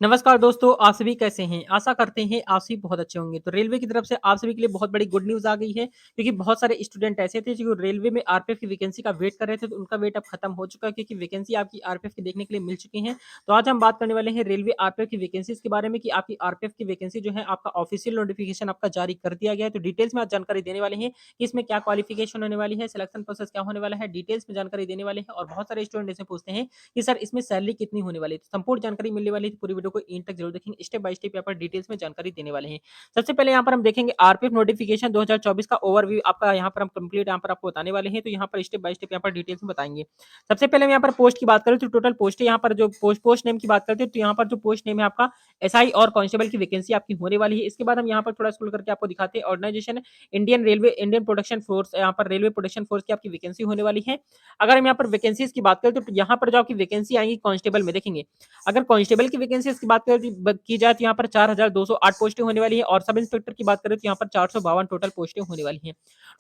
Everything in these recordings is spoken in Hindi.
नमस्कार दोस्तों, आप सभी कैसे हैं? आशा करते हैं आप सभी बहुत अच्छे होंगे। तो रेलवे की तरफ से आप सभी के लिए बहुत बड़ी गुड न्यूज़ आ गई है, क्योंकि बहुत सारे स्टूडेंट ऐसे थे जो रेलवे में आरपीएफ की वैकेंसी का वेट कर रहे थे, तो उनका वेट अब खत्म हो चुका है क्योंकि वैकेंसी आपकी आरपीएफ की देखने के लिए मिल चुकी हैं। तो आज हम बात करने वाले हैं रेलवे आरपीएफ की वैकेंसीज़ के बारे में कि आपकी आरपीएफ की वैकेंसी जो है आपका ऑफिशियल नोटिफिकेशन आपका जारी कर दिया गया है। तो डिटेल्स में आज जानकारी देने वाले हैं कि इसमें क्या क्वालिफिकेशन होने वाली है, सिलेक्शन प्रोसेस क्या होने वाला है, डिटेल्स में जानकारी देने वाले हैं। और बहुत सारे स्टूडेंट ऐसे पूछते हैं कि सर इसमें सैलरी कितनी होने वाली है? तो संपूर्ण जानकारी मिलने वाली है, तो पूरी वीडियो को एंड तक जरूर देखेंगे। स्टेप बाय स्टेप यहाँ पर डिटेल्स में जानकारी देने वाले हैं। सबसे पहले यहाँ पर हम देखेंगे आरपीएफ नोटिफिकेशन 2024 का ओवरव्यू आपका यहाँ पर हम कंप्लीट यहाँ पर आपको बताने वाले हैं। तो यहाँ पर स्टेप बाय स्टेप यहाँ पर डिटेल्स में बताएंगे। सबसे पहले हम यहाँ पर पोस्ट की बात करें तो टोटल पोस्ट है यहाँ पर जो पोस्ट नेम की बात करते हैं तो यहाँ पर जो पोस्ट नेम है आपका एसआई और कांस्टेबल की वैकेंसी आपकी होने वाली है। इसके बाद हम यहाँ पर थोड़ा स्क्रॉल करके आपको दिखाते हैं organisation Indian railway Indian production force, यहाँ पर रेलवे प्रोडक्शन फोर्स की आपकी वैकेंसी होने वाली है। अगर हम यहाँ पर वैकेंसीज की बात करें तो यहाँ पर जो आपकी वैकेंसी आएगी कांस्टेबल में देखेंगे। अगर कांस्टेबल की वैकेंसी की बात करें की जाए तो यहाँ पर 4208 पोस्टें होने वाली है और सब इंस्पेक्टर की बात करें तो यहाँ पर 452 टोटल पोस्टें होने वाली हैं।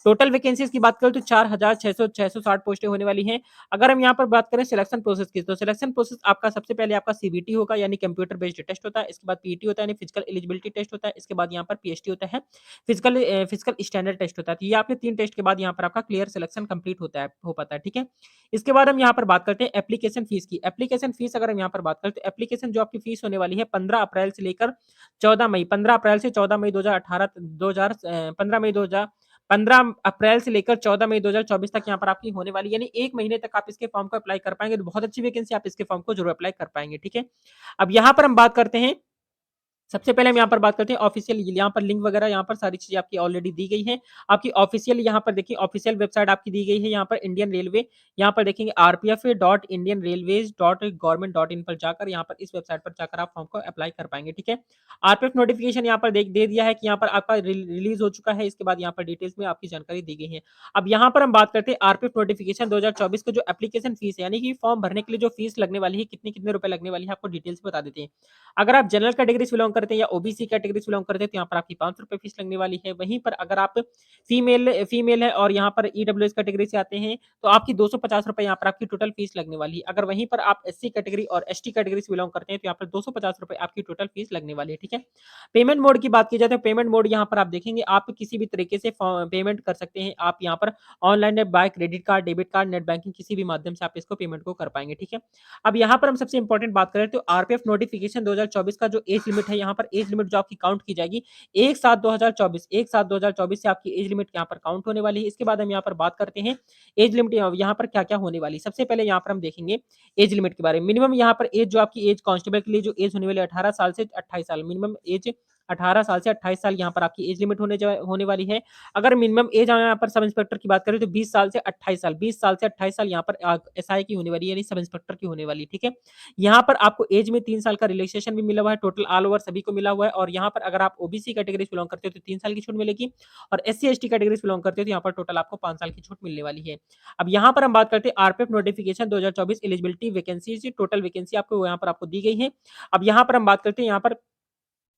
टोटल वैकेंसीज की बात करें तो 4660 पोस्टें होने वाली हैं। अगर हम यहाँ पर बात करें सिलेक्शन प्रोसेस की, तो सिलेक्शन प्रोसेस आपका सबसे पहले आपका सीबीटी होगा, यानी कंप्यूटर बेस्ड टेस्ट होता है। इसके बाद पीटी होता है, यानी फिजिकल एलिजिबिलिटी टेस्ट होता है। इसके बाद यहाँ पर पीएसटी होता है, फिजिकल फिजिकल स्टैंडर्ड टेस्ट होता है। तो ये आपके 3 टेस्ट के बाद यहाँ पर आपका क्लियर सिलेक्शन कंप्लीट होता है, हो पाता है। ठीक है। इसके बाद हम यहाँ पर बात करते हैं एप्लीकेशन फीस की। एप्लीकेशन फीस अगर हम यहाँ पर बात करें तो एप्लीकेशन जो आपकी फीस होने वाली है 15 अप्रैल से लेकर 14 मई, 15 अप्रैल से 14 मई 2018 2000 15 मई 2000 15 अप्रैल से लेकर 14 मई 2024 तक यहाँ पर आपकी होने वाली है, यानी 1 महीने तक आप इसके फॉर्म को अप्लाई कर पाएंगे। तो बहुत अच्छी वैकेंसी, आप इसके फॉर्म को जरूर अप्लाई कर पाएंगे। ठीक है। अब यहाँ पर हम बात करते हैं, सबसे पहले हम यहाँ पर बात करते हैं ऑफिशियल, यहाँ पर लिंक वगैरह यहाँ पर सारी चीजें आपकी ऑलरेडी दी गई हैं। आपकी ऑफिशियल यहाँ पर देखिए ऑफिशियल वेबसाइट आपकी दी गई है, यहाँ पर इंडियन रेलवे, यहाँ पर देखेंगे rpf.indianrailways.government.in पर जाकर यहाँ पर इस वेबसाइट पर जाकर आप फॉर्म को अप्लाई कर पाएंगे। ठीक है। आरपीएफ नोटिफिकेशन यहाँ पर दे दिया है कि यहाँ पर आपका रिलीज हो चुका है। इसके बाद यहाँ पर डिटेल्स में आपकी जानकारी दी गई है। अब यहाँ पर हम बात करते हैं आरपीएफ नोटिफिकेशन 2024 का जो एप्लीकेशन फीस है, यानी कि फॉर्म भरने के लिए जो फीस लगने वाली है, कितने कितने रुपए लगने वाली है, आपको डिटेल्स बता देते हैं। अगर आप जनरल कैटेगरी से बिलोंग करते हैं या ओबीसी कैटेगरी से बिलोंग करते हैं तो यहाँ पर आपकी ₹500 फीस लगने वाली है। वहीं पर अगर आप फीमेल है और यहाँ पर ईडब्ल्यूएस कैटेगरी से आते हैं तो आपकी ₹250 यहाँ पर आपकी टोटल फीस लगने वाली है। अगर वहीं पर आप एससी कैटेगरी और एसटी कैटेगरी से बिलोंग करते हैं तो यहाँ पर ₹250 आपकी टोटल फीस लगने वाली है। ठीक है। पेमेंट मोड की बात की जाए तो पेमेंट मोड यहाँ पर आप देखेंगे आप किसी भी तरीके से पेमेंट कर सकते हैं। आप यहाँ पर online by credit card, debit card, net banking किसी भी माध्यम से आप इसको पेमेंट को कर पाएंगे। ठीक है। अब यहाँ पर हम सबसे इंपॉर्टेंट बात करें तो आरपीएफ नोटिफिकेशन 2024 का जो एज लिमिट है, यहाँ पर एज लिमिट जो आपकी काउंट की जाएगी 1/7/2024 से आपकी एज लिमिट यहाँ पर काउंट होने वाली है। इसके बाद हम यहाँ पर बात करते हैं एज लिमिट यहाँ पर क्या क्या होने वाली है। सबसे पहले यहाँ पर हम देखेंगे एज लिमिट के बारे में। मिनिमम यहाँ पर एज जो आपकी एज कांस्टेबल के लिए जो एज होने वाली है 18 साल से 28 साल, मिनिमम एज 18 साल से 28 साल यहाँ पर आपकी एज लिमिट होने वाली है। अगर मिनिमम एज यहाँ पर सब इंस्पेक्टर की बात करें तो 20 साल से 28 साल, 20 साल से 28 साल यहाँ पर एसआई की होने वाली है, यानी सब इंस्पेक्टर की होने वाली है। ठीक है। यहाँ पर आपको एज में 3 साल का रिलैक्सेशन भी मिला हुआ है, टोटल ऑल ओवर सभी को मिला हुआ है। और यहाँ पर अगर आप ओबीसी कैटेगरी से बिलोंग करते हो तो 3 साल की छूट मिलेगी और एससी एसटी कैटेगरी से बिलोंग करते हो तो यहाँ पर टोटल आपको 5 साल की छूट मिलने वाली है। अब यहाँ पर हम बात करते हैं RPF notification 2024 eligibility vacancy, total vacancy आपको यहाँ पर आपको दी गई है। अब यहाँ पर हम बात करते हैं,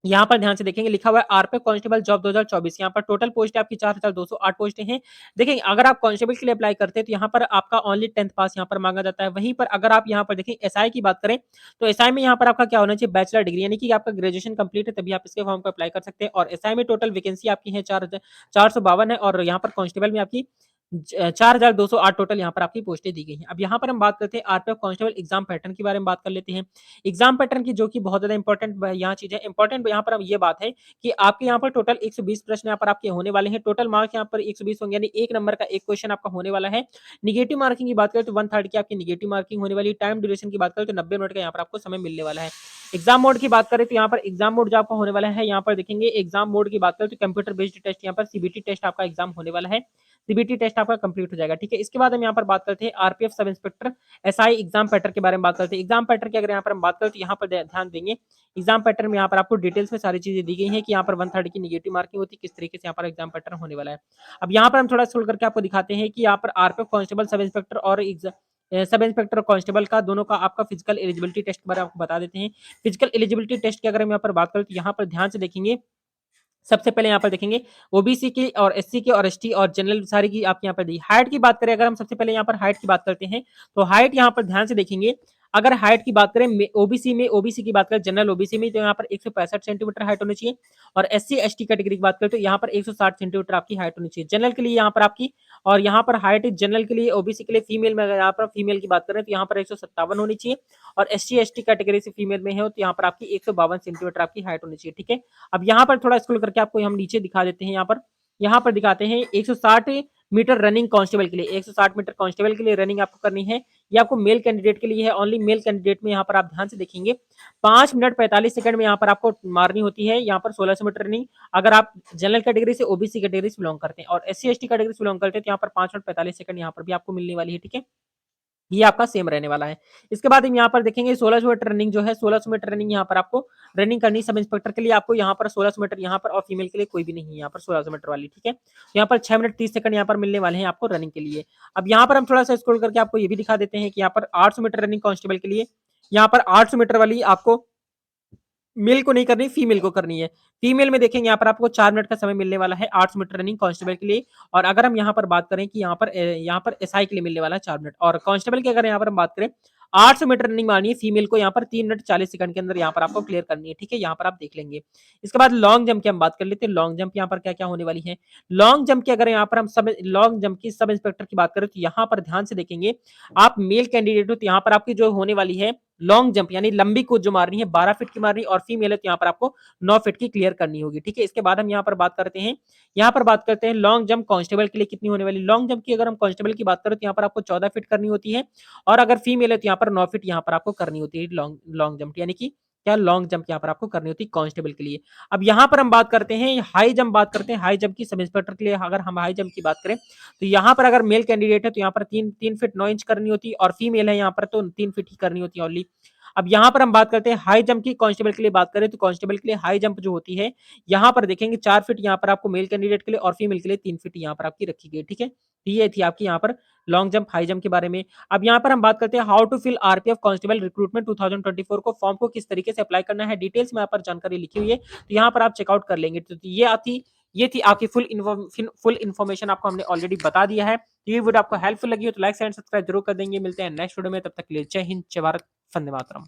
यहाँ पर ध्यान से देखेंगे लिखा हुआ है आरपीएफ कांस्टेबल जॉब 2024, यहाँ पर टोटल पोस्ट है आपकी 4208 पोस्टें हैं। देखिए अगर आप कांस्टेबल के लिए अप्लाई करते हैं तो यहाँ पर आपका ओनली 10th पास यहाँ पर मांगा जाता है। वहीं पर अगर आप यहाँ पर देखें एसआई की बात करें तो एसआई में यहाँ पर आपका क्या होना चाहिए, बैचलर डिग्री, यानी कि आपका ग्रेजुएशन कंप्लीट है तभी आप इसके फॉर्म को अप्लाई कर सकते हैं। और एसआई में टोटल वैकेंसी आपकी है 452 है और यहाँ पर कांस्टेबल में आपकी 4208 टोटल यहाँ पर आपकी पोस्टें दी गई हैं। अब यहाँ पर हम बात करते हैं आरपीएफ कांस्टेबल एग्जाम पैटर्न के बारे में बात कर लेते हैं। एग्जाम पैटर्न की जो कि बहुत ज्यादा इंपॉर्टेंट यहाँ चीज है, इंपॉर्टेंट यहाँ पर हम ये बात है कि आपके यहाँ पर टोटल 120 प्रश्न यहाँ पर आपके होने वाले हैं। टोटल मार्क यहाँ पर 120 होंगे, यानी 1 नंबर का एक क्वेश्चन आपका होने वाला है। निगेटिव मार्किंग की बात करें तो 1/3 की आपकी निगेटिव मार्किंग होने वाली है। टाइम ड्यूरेशन की बात करें तो 90 मिनट का यहाँ पर आपको समय मिलने वाला है। एग्जाम मोड की बात करें तो यहाँ पर एग्जाम मोड जो आपका होने वाला है, यहाँ पर देखेंगे एग्जाम मोड की बात करें तो कंप्यूटर बेस्ड टेस्ट, यहाँ पर सीबीटी टेस्ट आपका एग्जाम होने वाला है। सीबीटी टेस्ट आपका कंप्लीट हो जाएगा। ठीक है। इसके बाद हम यहाँ पर बात करते हैं RPF sub inspector SI exam pattern के बारे में बात करते हैं। एग्जाम पैटर्न की अगर यहाँ पर हम बात करें तो यहाँ पर ध्यान देंगे एग्जाम पैटर्न में यहाँ पर आपको डिटेल्स में सारी चीजें दी गई हैं कि यहाँ पर 1/3 की निगेटिव मार्किंग होती है, किस तरीके से यहाँ पर एग्जाम पैटर्न होने वाला है। अब यहाँ पर हम थोड़ा सोल्व करके आपको दिखाते हैं कि यहाँ पर आरपीएफ कांस्टेबल सब इंस्पेक्टर और सब इंस्पेक्टर कांस्टेबल का दोनों का आपका फिजिकल एलिजिबिलिटी टेस्ट के बारे में आपको बता देते हैं। फिजिकल एलिजिबिलिटी टेस्ट की अगर हम यहाँ पर बात करें तो यहाँ पर ध्यान से देखेंगे, सबसे पहले यहाँ पर देखेंगे ओबीसी की और एससी की और एसटी और जनरल सारी की आपकी यहाँ पर दी। हाइट की बात करें अगर हम सबसे पहले यहाँ पर हाइट की बात करते हैं तो हाइट यहाँ पर ध्यान से देखेंगे अगर हाइट की बात करें ओबीसी की बात करें, जनरल ओबीसी में तो यहाँ पर 165 सेंटीमीटर हाइट होनी चाहिए और एससी एसटी कैटेगरी की बात करें तो यहाँ पर 160 सेंटीमीटर आपकी हाइट होनी चाहिए जनरल के लिए यहाँ पर आपकी। और यहाँ पर हाइट जनरल के लिए ओबीसी के लिए फीमेल में, अगर यहाँ पर फीमेल की बात करें तो यहाँ पर 157 होनी चाहिए और एससी एसटी कैटेगरी से फीमेल में है तो यहाँ पर आपकी 152 सेंटीमीटर आपकी हाइट होनी चाहिए। ठीक है, अब यहाँ पर थोड़ा स्क्रॉल करके आपको हम नीचे दिखा देते हैं। यहाँ पर दिखाते हैं 160 मीटर रनिंग कांस्टेबल के लिए, 160 मीटर कांस्टेबल के लिए रनिंग आपको करनी है। ये आपको मेल कैंडिडेट के लिए है, ओनली मेल कैंडिडेट में यहाँ पर आप ध्यान से देखेंगे 5 मिनट 45 सेकंड में यहाँ पर आपको मारनी होती है। यहाँ पर 1600 मीटर रनिंग अगर आप जनरल कैटेगरी से ओबीसी कैटेगरी से बिलोंग करते हैं और एससी एसटी कैटेगरी से बिलोंग करते हैं तो यहाँ पर 5 मिनट 45 सेकंड यहाँ पर भी आपको मिलने वाली है। ठीक है, ये आपका सेम रहने वाला है। इसके बाद हम यहाँ पर देखेंगे 1600 मीटर रनिंग जो है, 1600 मीटर रनिंग यहाँ पर आपको रनिंग करनी सब इंस्पेक्टर के लिए। आपको यहाँ पर 1600 मीटर यहाँ पर और फीमेल के लिए कोई भी नहीं है यहाँ पर 1600 मीटर वाली। ठीक है, यहाँ पर 6 मिनट 30 सेकंड यहाँ पर मिलने वाले हैं आपको रनिंग के लिए। अब यहाँ पर हम थोड़ा सा स्क्रॉल करके आपको ये भी दिखा देते हैं कि यहाँ पर 800 मीटर रनिंग कांस्टेबल के लिए, यहाँ पर 800 मीटर वाली आपको मेल को नहीं करनी, फीमेल को करनी है। फीमेल में देखेंगे यहाँ पर आपको 4 मिनट का समय मिलने वाला है 800 मीटर रनिंग कांस्टेबल के लिए। और अगर हम यहाँ पर बात करें कि यहाँ पर एसआई के लिए मिलने वाला है 4 मिनट और कांस्टेबल की अगर यहाँ पर हम बात करें 800 मीटर रनिंग मारनी है फीमेल को, यहाँ पर 3 मिनट 40 सेकंड के अंदर यहाँ पर आपको क्लियर करनी है। ठीक है, यहाँ पर आप देख लेंगे। इसके बाद लॉन्ग जंप की हम बात कर लेते हैं। लॉन्ग जंप यहाँ पर क्या क्या होने वाली है। लॉन्ग जंप की अगर यहाँ पर हम सब लॉन्ग जंप की सब इंस्पेक्टर की बात करें तो यहाँ पर ध्यान से देखेंगे, आप मेल कैंडिडेट हो तो यहाँ पर आपकी जो होने वाली है लॉन्ग जंप यानी लंबी कूद जो मारनी है 12 फीट की मारनी और फीमेल है तो यहाँ पर आपको 9 फीट की क्लियर करनी होगी। ठीक है, इसके बाद हम यहाँ पर बात करते हैं, लॉन्ग जंप कांस्टेबल के लिए कितनी होने वाली। लॉन्ग जंप की अगर हम कांस्टेबल की बात करें तो यहाँ पर आपको 14 फीट करनी होती है और अगर फीमेल है तो यहाँ पर 9 फीट यहाँ पर आपको करनी होती है लॉन्ग लॉन्ग जंप, यानी कि क्या लॉन्ग जंप यहाँ पर आपको करनी होती है कांस्टेबल के लिए। अब यहाँ पर हम बात करते हैं हाई जंप, बात करते हैं हाई जंप की सब इंस्पेक्टर के लिए। अगर हम हाई जंप की बात करें तो यहाँ पर अगर मेल कैंडिडेट है तो यहाँ पर 3 फीट 9 इंच करनी होती है और फीमेल है यहाँ पर तो 3 फीट ही करनी होती है ओनली। अब यहाँ पर हम बात करते हैं हाई जंप की, कांस्टेबल के लिए बात करें तो कांस्टेबल के लिए हाई जंप जो होती है यहाँ पर देखेंगे 4 फीट यहाँ पर आपको मेल कैंडिडेट के लिए और फीमेल के लिए 3 फीट यहाँ पर आपकी रखी गई। ठीक है, ये थी आपकी यहाँ पर लॉन्ग जंप हाई जंप के बारे में। अब यहाँ पर हम बात करते हैं how to fill RPF constable recruitment 2024 को फॉर्म को किस तरीके से अप्लाई करना है, डिटेल्स में यहाँ पर जानकारी लिखी हुई है तो यहाँ पर आप चेकआउट कर लेंगे। तो ये थी आपकी फुल इन्फॉर्मेशन आपको हमने ऑलरेडी बता दिया है। तो ये वीडियो आपको हेल्पफुल लगी हो तो लाइक एंड सब्सक्राइब जरूर कर देंगे। मिलते हैं नेक्स्ट वीडियो में, तब तक के लिए जय हिंद, जय भारत, वंदे मातरम।